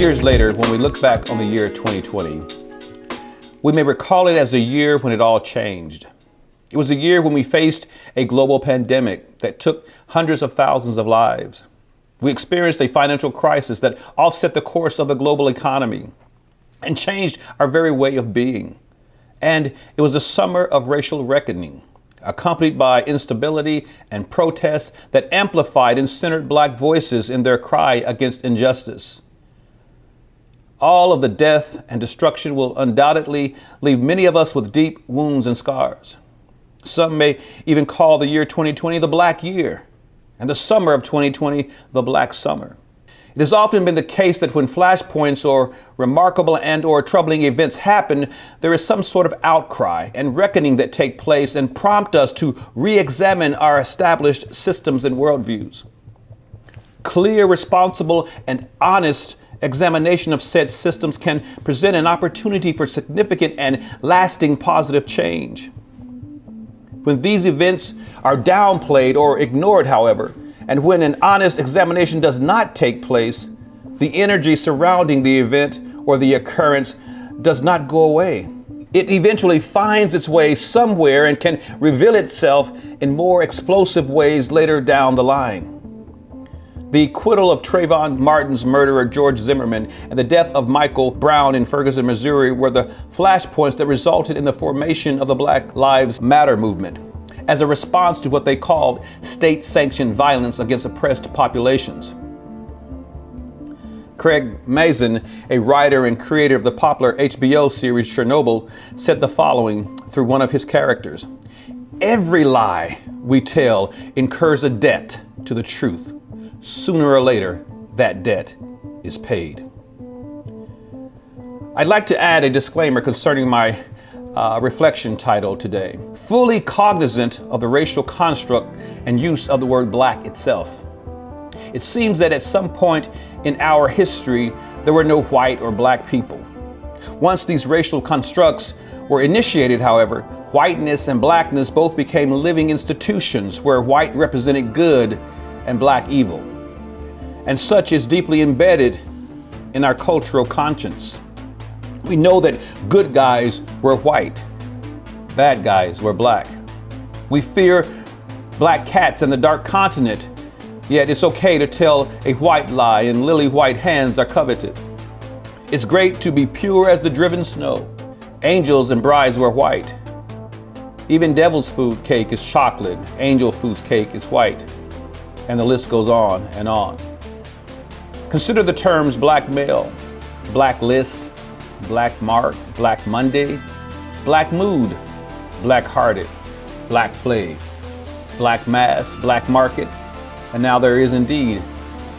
Years later, when we look back on the year 2020, we may recall it as a year when it all changed. It was a year when we faced a global pandemic that took hundreds of thousands of lives. We experienced a financial crisis that offset the course of the global economy and changed our very way of being. And it was a summer of racial reckoning, accompanied by instability and protests that amplified and centered Black voices in their cry against injustice. All of the death and destruction will undoubtedly leave many of us with deep wounds and scars. Some may even call the year 2020 the Black Year, and the summer of 2020 the Black Summer. It has often been the case that when flashpoints or remarkable and/or troubling events happen, there is some sort of outcry and reckoning that take place and prompt us to re-examine our established systems and worldviews. Clear, responsible, and honest examination of said systems can present an opportunity for significant and lasting positive change. When these events are downplayed or ignored, however, and when an honest examination does not take place, the energy surrounding the event or the occurrence does not go away. It eventually finds its way somewhere and can reveal itself in more explosive ways later down the line. The acquittal of Trayvon Martin's murderer, George Zimmerman, and the death of Michael Brown in Ferguson, Missouri, were the flashpoints that resulted in the formation of the Black Lives Matter movement, as a response to what they called state-sanctioned violence against oppressed populations. Craig Mazin, a writer and creator of the popular HBO series Chernobyl, said the following through one of his characters: "Every lie we tell incurs a debt to the truth. Sooner or later, that debt is paid." I'd like to add a disclaimer concerning my reflection title today: fully cognizant of the racial construct and use of the word Black itself. It seems that at some point in our history, there were no white or Black people. Once these racial constructs were initiated, however, whiteness and Blackness both became living institutions where white represented good and Black evil. And such is deeply embedded in our cultural conscience. We know that good guys were white, bad guys were Black. We fear black cats in the dark continent, yet it's okay to tell a white lie and lily white hands are coveted. It's great to be pure as the driven snow. Angels and brides wear white. Even devil's food cake is chocolate, angel food's cake is white, and the list goes on and on. Consider the terms Black male, Black list, Black mark, Black Monday, Black mood, Black hearted, Black plague, Black mass, Black market, and now there is indeed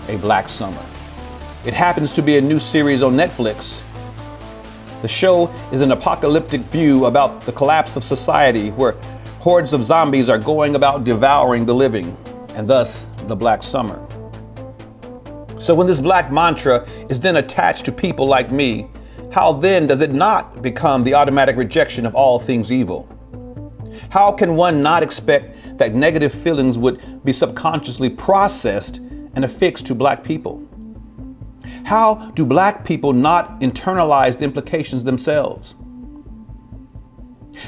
a Black summer. It happens to be a new series on Netflix. The show is an apocalyptic view about the collapse of society where hordes of zombies are going about devouring the living, and thus the Black summer. So when this Black mantra is then attached to people like me, how then does it not become the automatic rejection of all things evil? How can one not expect that negative feelings would be subconsciously processed and affixed to Black people? How do Black people not internalize the implications themselves?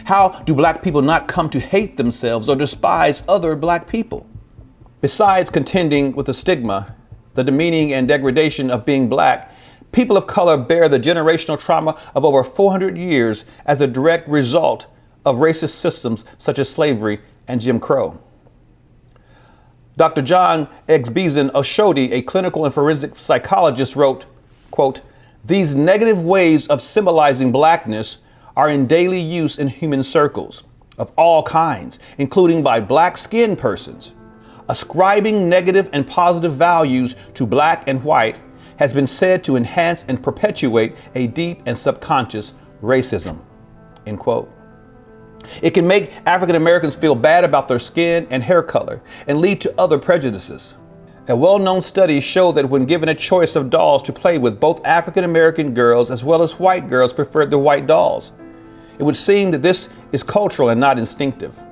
How do Black people not come to hate themselves or despise other Black people? Besides contending with the stigma, the demeaning and degradation of being Black, people of color bear the generational trauma of over 400 years as a direct result of racist systems such as slavery and Jim Crow. Dr. John Exbeson Oshodi, a clinical and forensic psychologist, wrote, quote, "These negative ways of symbolizing Blackness are in daily use in human circles of all kinds, including by Black-skinned persons. Ascribing negative and positive values to Black and white has been said to enhance and perpetuate a deep and subconscious racism," end quote. It can make African Americans feel bad about their skin and hair color and lead to other prejudices. A well-known study showed that when given a choice of dolls to play with, both African American girls as well as white girls preferred the white dolls. It would seem that this is cultural and not instinctive.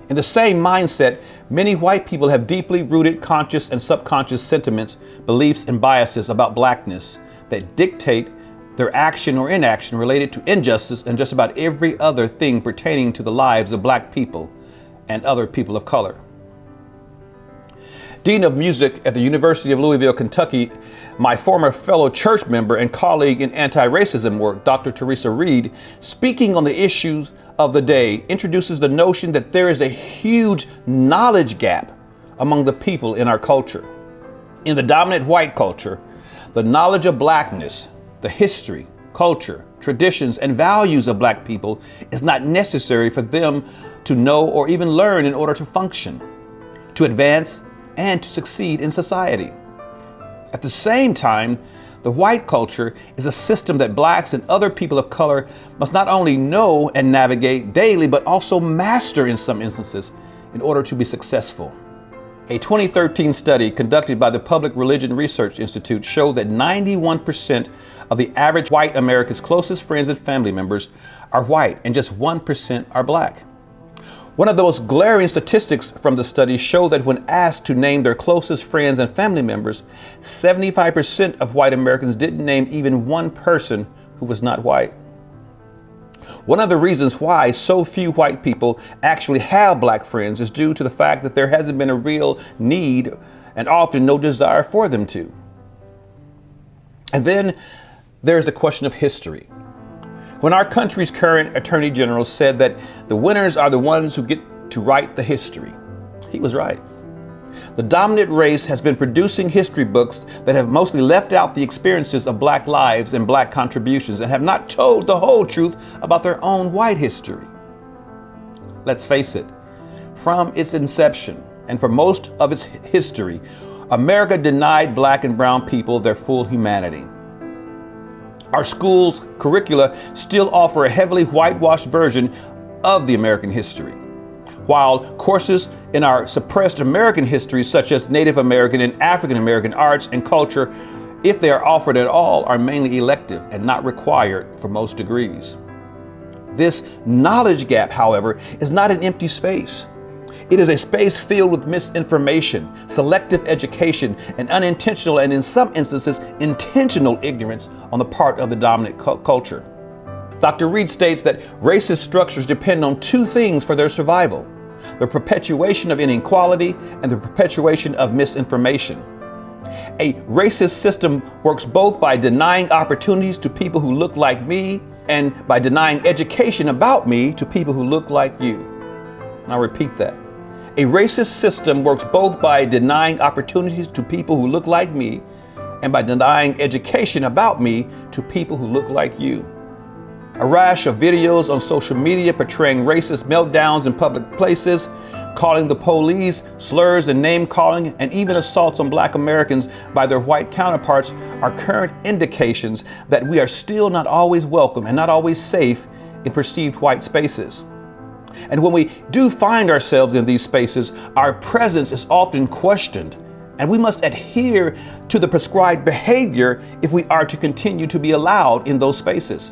In the same mindset, many white people have deeply rooted conscious and subconscious sentiments, beliefs, and biases about blackness that dictate their action or inaction related to injustice and just about every other thing pertaining to the lives of black people and other people of color. Dean of Music at the University of Louisville, Kentucky, my former fellow church member and colleague in anti-racism work, Dr. Teresa Reed, speaking on the issues of the day, introduces the notion that there is a huge knowledge gap among the people in our culture. In the dominant white culture, the knowledge of blackness, the history, culture, traditions, and values of black people is not necessary for them to know or even learn in order to function, to advance, and to succeed in society. At the same time, the white culture is a system that blacks and other people of color must not only know and navigate daily, but also master in some instances in order to be successful. A 2013 study conducted by the Public Religion Research Institute showed that 91% of the average white American's closest friends and family members are white and just 1% are black. One of the most glaring statistics from the study showed that when asked to name their closest friends and family members, 75% of white Americans didn't name even one person who was not white. One of the reasons why so few white people actually have black friends is due to the fact that there hasn't been a real need and often no desire for them to. And then there's the question of history. When our country's current Attorney General said that the winners are the ones who get to write the history, he was right. The dominant race has been producing history books that have mostly left out the experiences of black lives and black contributions and have not told the whole truth about their own white history. Let's face it, from its inception and for most of its history, America denied black and brown people their full humanity. Our schools' curricula still offer a heavily whitewashed version of the American history, while courses in our suppressed American history, such as Native American and African American arts and culture, if they are offered at all, are mainly elective and not required for most degrees. This knowledge gap, however, is not an empty space. It is a space filled with misinformation, selective education, and unintentional and in some instances intentional ignorance on the part of the dominant culture. Dr. Reed states that racist structures depend on two things for their survival: the perpetuation of inequality and the perpetuation of misinformation. A racist system works both by denying opportunities to people who look like me and by denying education about me to people who look like you. I'll repeat that. A racist system works both by denying opportunities to people who look like me and by denying education about me to people who look like you. A rash of videos on social media portraying racist meltdowns in public places, calling the police, slurs and name calling, and even assaults on black Americans by their white counterparts are current indications that we are still not always welcome and not always safe in perceived white spaces. And when we do find ourselves in these spaces, our presence is often questioned, and we must adhere to the prescribed behavior if we are to continue to be allowed in those spaces.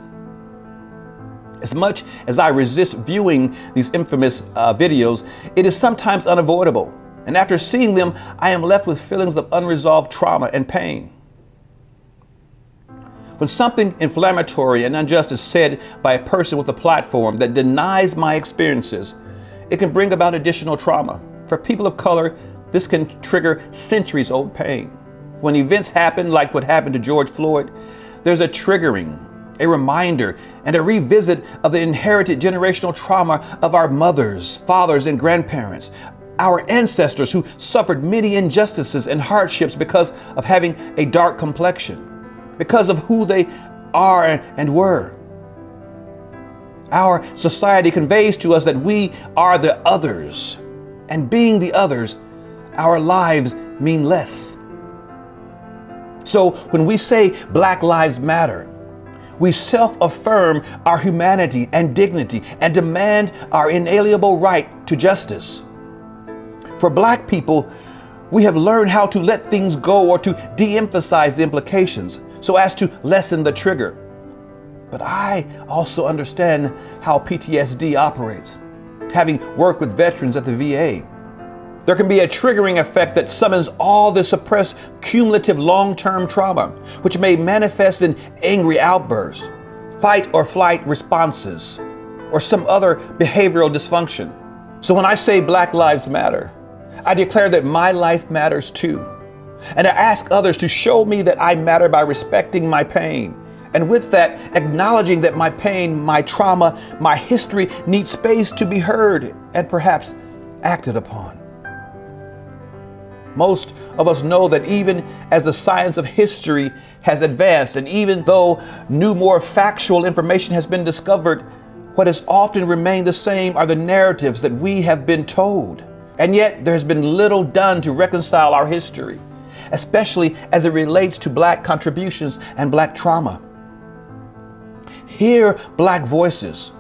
As much as I resist viewing these infamous videos, it is sometimes unavoidable. And after seeing them, I am left with feelings of unresolved trauma and pain. When something inflammatory and unjust is said by a person with a platform that denies my experiences, it can bring about additional trauma. For people of color, this can trigger centuries-old pain. When events happen like what happened to George Floyd, there's a triggering, a reminder, and a revisit of the inherited generational trauma of our mothers, fathers, and grandparents, our ancestors who suffered many injustices and hardships because of having a dark complexion, because of who they are and were. Our society conveys to us that we are the others, and being the others, our lives mean less. So when we say Black Lives Matter, we self-affirm our humanity and dignity and demand our inalienable right to justice. For Black people, we have learned how to let things go or to de-emphasize the implications so as to lessen the trigger. But I also understand how PTSD operates. having worked with veterans at the VA. There can be a triggering effect that summons all the suppressed cumulative long-term trauma, which may manifest in angry outbursts, fight or flight responses, or some other behavioral dysfunction. So when I say Black Lives Matter, I declare that my life matters too. And I ask others to show me that I matter by respecting my pain. And with that, acknowledging that my pain, my trauma, my history needs space to be heard and perhaps acted upon. Most of us know that even as the science of history has advanced, and even though new, more factual information has been discovered, what has often remained the same are the narratives that we have been told. And yet there has been little done to reconcile our history, especially as it relates to Black contributions and Black trauma. Hear Black voices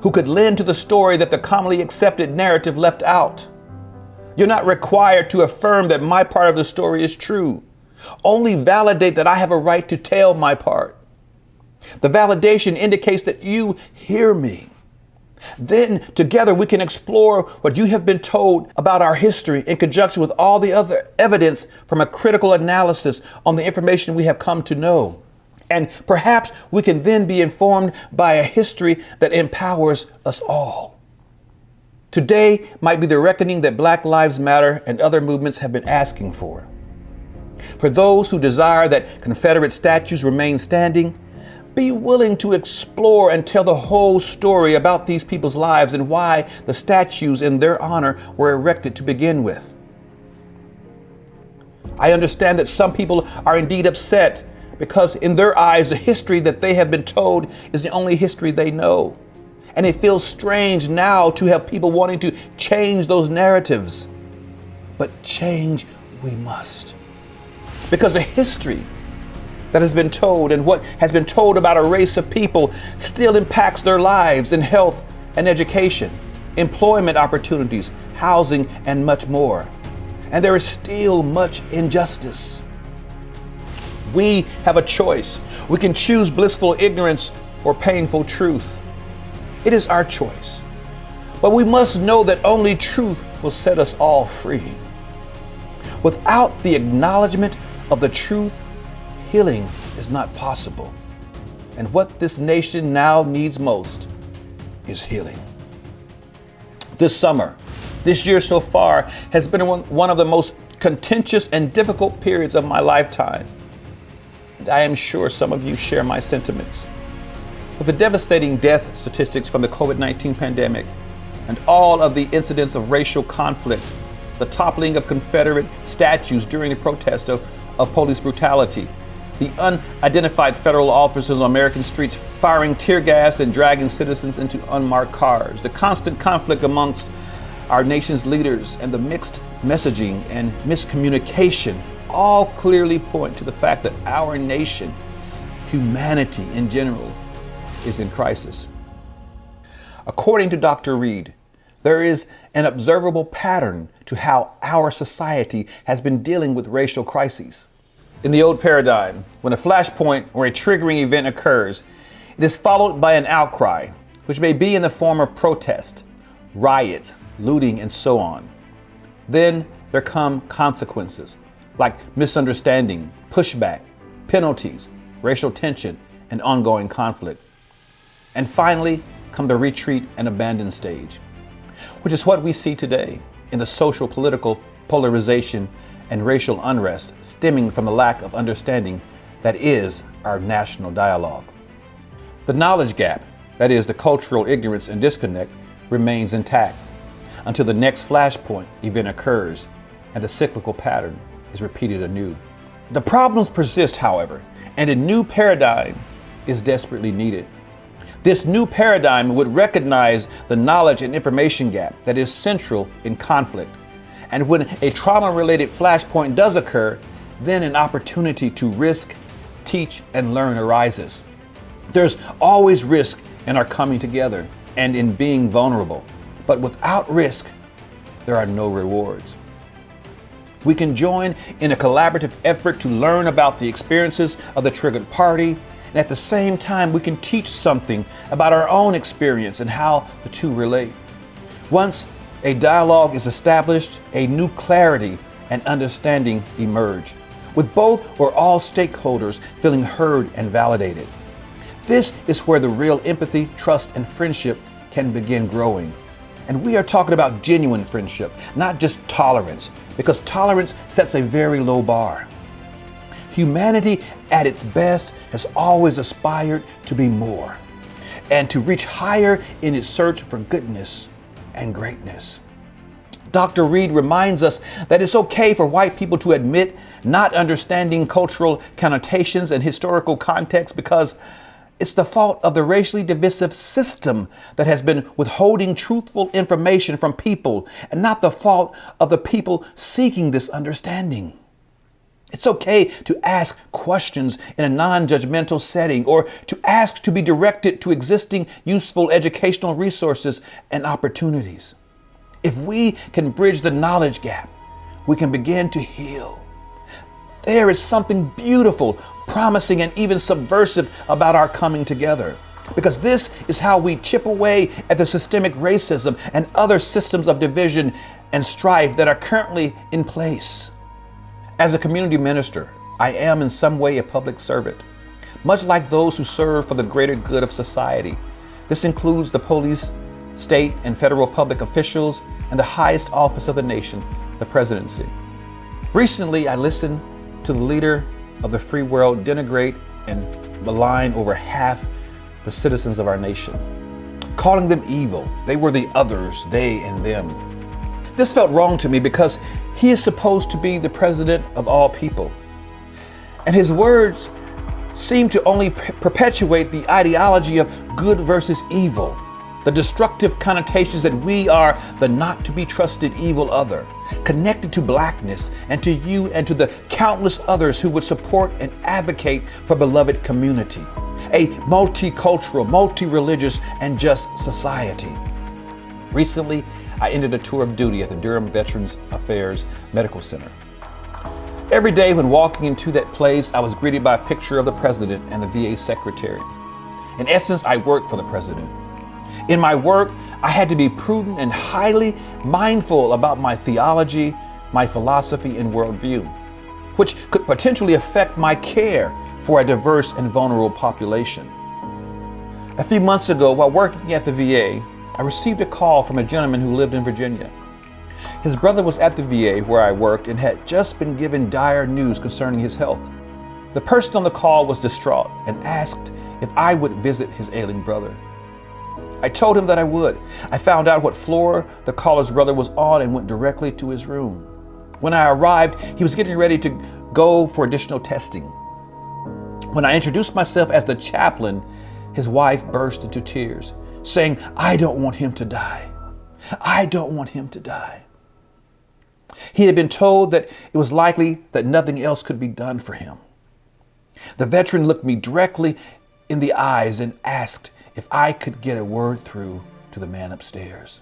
who could lend to the story that the commonly accepted narrative left out. You're not required to affirm that my part of the story is true. Only validate that I have a right to tell my part. The validation indicates that you hear me. Then together we can explore what you have been told about our history in conjunction with all the other evidence from a critical analysis on the information we have come to know. And perhaps we can then be informed by a history that empowers us all. Today might be the reckoning that Black Lives Matter and other movements have been asking for. For those who desire that Confederate statues remain standing, be willing to explore and tell the whole story about these people's lives and why the statues in their honor were erected to begin with. I understand that some people are indeed upset because in their eyes, the history that they have been told is the only history they know. And it feels strange now to have people wanting to change those narratives. But change we must. Because the history that has been told and what has been told about a race of people still impacts their lives in health and education, employment opportunities, housing, and much more. And there is still much injustice. We have a choice. We can choose blissful ignorance or painful truth. It is our choice. But we must know that only truth will set us all free. Without the acknowledgement of the truth, healing is not possible. And what this nation now needs most is healing. This summer, this year so far, has been one of the most contentious and difficult periods of my lifetime. And I am sure some of you share my sentiments. With the devastating death statistics from the COVID-19 pandemic and all of the incidents of racial conflict, the toppling of Confederate statues during the protest of police brutality, the unidentified federal officers on American streets firing tear gas and dragging citizens into unmarked cars, the constant conflict amongst our nation's leaders, and the mixed messaging and miscommunication all clearly point to the fact that our nation, humanity in general, is in crisis. According to Dr. Reed, there is an observable pattern to how our society has been dealing with racial crises. In the old paradigm, when a flashpoint or a triggering event occurs, it is followed by an outcry, which may be in the form of protest, riots, looting, and so on. Then there come consequences like misunderstanding, pushback, penalties, racial tension, and ongoing conflict. And finally come the retreat and abandon stage, which is what we see today in the social political polarization and racial unrest stemming from the lack of understanding that is our national dialogue. The knowledge gap, that is the cultural ignorance and disconnect, remains intact until the next flashpoint event occurs and the cyclical pattern is repeated anew. The problems persist, however, and a new paradigm is desperately needed. This new paradigm would recognize the knowledge and information gap that is central in conflict. And when a trauma-related flashpoint does occur, then an opportunity to risk, teach, and learn arises. There's always risk in our coming together and in being vulnerable. But without risk, there are no rewards. We can join in a collaborative effort to learn about the experiences of the triggered party, and at the same time, we can teach something about our own experience and how the two relate. Once a dialogue is established, a new clarity and understanding emerge, with both or all stakeholders feeling heard and validated. This is where the real empathy, trust, and friendship can begin growing. And we are talking about genuine friendship, not just tolerance, because tolerance sets a very low bar. Humanity at its best has always aspired to be more and to reach higher in its search for goodness and greatness. Dr. Reed reminds us that it's okay for white people to admit not understanding cultural connotations and historical context because it's the fault of the racially divisive system that has been withholding truthful information from people and not the fault of the people seeking this understanding. It's okay to ask questions in a non-judgmental setting or to ask to be directed to existing useful educational resources and opportunities. If we can bridge the knowledge gap, we can begin to heal. There is something beautiful, promising, and even subversive about our coming together, because this is how we chip away at the systemic racism and other systems of division and strife that are currently in place. As a community minister, I am in some way a public servant, much like those who serve for the greater good of society. This includes the police, state and federal public officials, and the highest office of the nation, the presidency. Recently, I listened to the leader of the free world denigrate and malign over half the citizens of our nation, calling them evil. They were the others, they and them. This felt wrong to me because he is supposed to be the president of all people. And his words seem to only perpetuate the ideology of good versus evil, the destructive connotations that we are the not to be trusted evil other, connected to blackness and to you and to the countless others who would support and advocate for beloved community, a multicultural, multi-religious, and just society. Recently, I ended a tour of duty at the Durham Veterans Affairs Medical Center. Every day when walking into that place, I was greeted by a picture of the president and the VA secretary. In essence, I worked for the president. In my work, I had to be prudent and highly mindful about my theology, my philosophy, and worldview, which could potentially affect my care for a diverse and vulnerable population. A few months ago, while working at the VA, I received a call from a gentleman who lived in Virginia. His brother was at the VA where I worked and had just been given dire news concerning his health. The person on the call was distraught and asked if I would visit his ailing brother. I told him that I would. I found out what floor the caller's brother was on and went directly to his room. When I arrived, he was getting ready to go for additional testing. When I introduced myself as the chaplain, his wife burst into tears, saying, "I don't want him to die. I don't want him to die." He had been told that it was likely that nothing else could be done for him. The veteran looked me directly in the eyes and asked if I could get a word through to the man upstairs.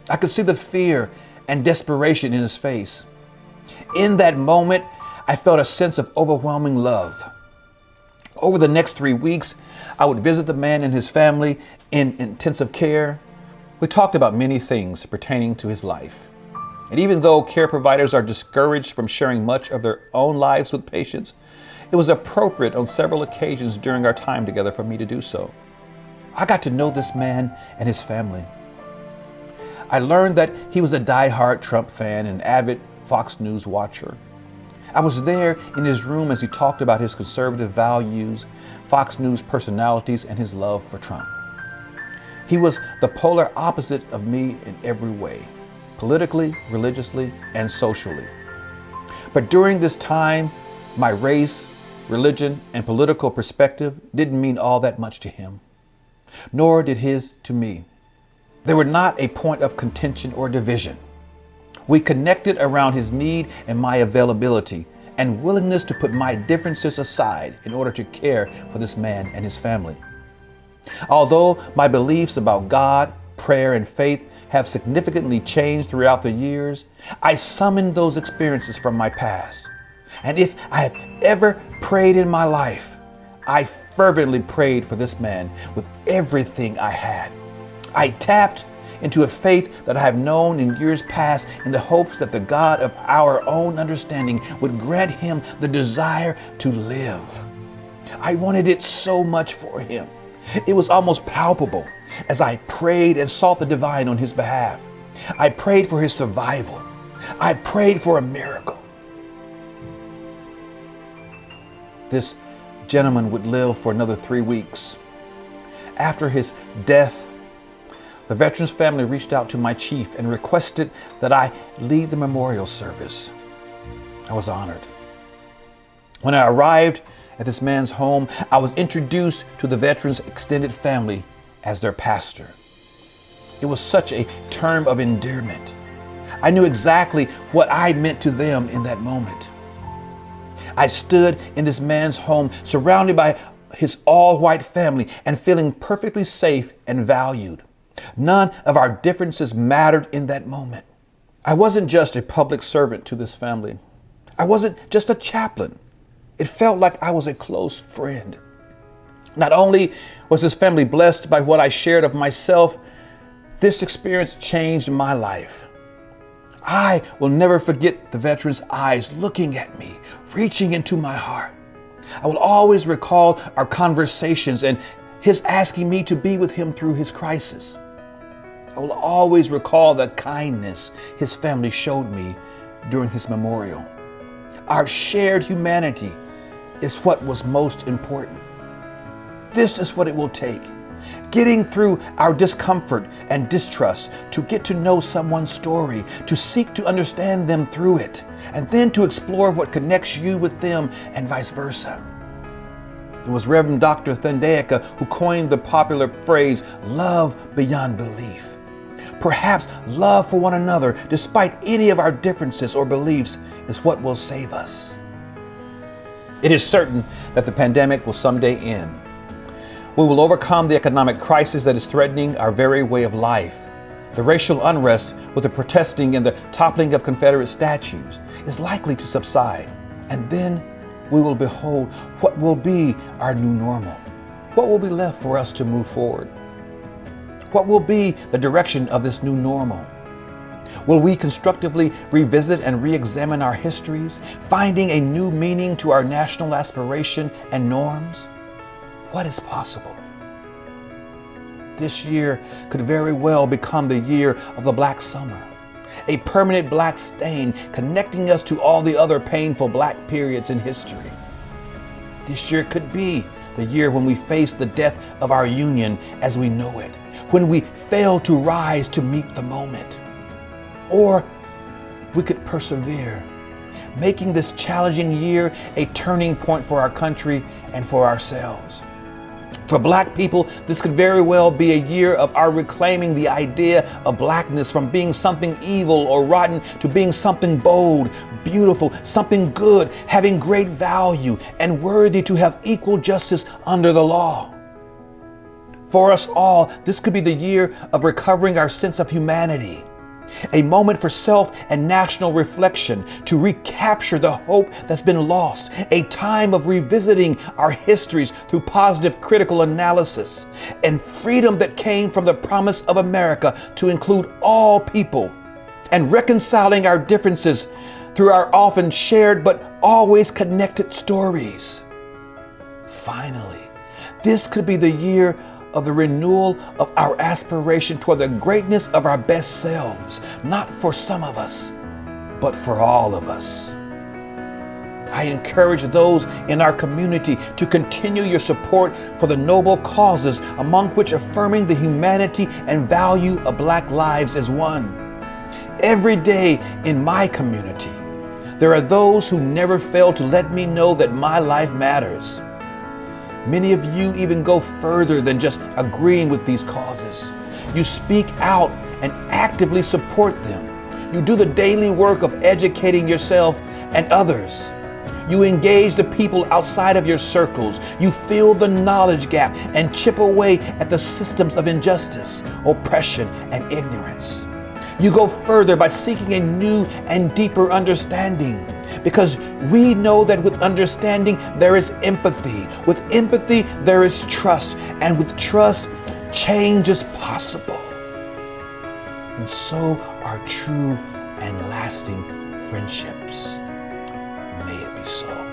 I could see the fear and desperation in his face. In that moment, I felt a sense of overwhelming love. Over the next 3 weeks, I would visit the man and his family in intensive care. We talked about many things pertaining to his life. And even though care providers are discouraged from sharing much of their own lives with patients, it was appropriate on several occasions during our time together for me to do so. I got to know this man and his family. I learned that he was a diehard Trump fan and avid Fox News watcher. I was there in his room as he talked about his conservative values, Fox News personalities, and his love for Trump. He was the polar opposite of me in every way, politically, religiously, and socially. But during this time, my race, religion, and political perspective didn't mean all that much to him, nor did his to me. They were not a point of contention or division. We connected around his need and my availability and willingness to put my differences aside in order to care for this man and his family. Although my beliefs about God, prayer, and faith have significantly changed throughout the years, I summoned those experiences from my past. And if I have ever prayed in my life, I fervently prayed for this man with everything I had. I tapped into a faith that I have known in years past in the hopes that the God of our own understanding would grant him the desire to live. I wanted it so much for him. It was almost palpable as I prayed and sought the divine on his behalf. I prayed for his survival. I prayed for a miracle. This gentleman would live for another 3 weeks. After his death, the veteran's family reached out to my chief and requested that I lead the memorial service. I was honored. When I arrived at this man's home, I was introduced to the veteran's extended family as their pastor. It was such a term of endearment. I knew exactly what I meant to them in that moment. I stood in this man's home surrounded by his all-white family and feeling perfectly safe and valued. None of our differences mattered in that moment. I wasn't just a public servant to this family. I wasn't just a chaplain. It felt like I was a close friend. Not only was this family blessed by what I shared of myself, this experience changed my life. I will never forget the veteran's eyes looking at me, reaching into my heart. I will always recall our conversations and his asking me to be with him through his crisis. I will always recall the kindness his family showed me during his memorial. Our shared humanity is what was most important. This is what it will take. Getting through our discomfort and distrust, to get to know someone's story, to seek to understand them through it, and then to explore what connects you with them and vice versa. It was Reverend Dr. Thandeka who coined the popular phrase, love beyond belief. Perhaps love for one another, despite any of our differences or beliefs, is what will save us. It is certain that the pandemic will someday end. We will overcome the economic crisis that is threatening our very way of life. The racial unrest with the protesting and the toppling of Confederate statues is likely to subside. And then we will behold what will be our new normal. What will be left for us to move forward? What will be the direction of this new normal? Will we constructively revisit and re-examine our histories, finding a new meaning to our national aspiration and norms? What is possible? This year could very well become the year of the Black Summer, a permanent black stain connecting us to all the other painful black periods in history. This year could be the year when we face the death of our union as we know it, when we fail to rise to meet the moment. Or we could persevere, making this challenging year a turning point for our country and for ourselves. For Black people, this could very well be a year of our reclaiming the idea of Blackness from being something evil or rotten to being something bold, beautiful, something good, having great value, and worthy to have equal justice under the law. For us all, this could be the year of recovering our sense of humanity. A moment for self and national reflection to recapture the hope that's been lost. A time of revisiting our histories through positive critical analysis and freedom that came from the promise of America to include all people, and reconciling our differences through our often shared but always connected stories. Finally, this could be the year of the renewal of our aspiration toward the greatness of our best selves, not for some of us, but for all of us. I encourage those in our community to continue your support for the noble causes, among which affirming the humanity and value of Black lives is one. Every day in my community, there are those who never fail to let me know that my life matters. Many of you even go further than just agreeing with these causes. You speak out and actively support them. You do the daily work of educating yourself and others. You engage the people outside of your circles. You fill the knowledge gap and chip away at the systems of injustice, oppression, and ignorance. You go further by seeking a new and deeper understanding, because we know that with understanding there is empathy. With empathy there is trust, and with trust change is possible. and so are true and lasting friendships. May it be so.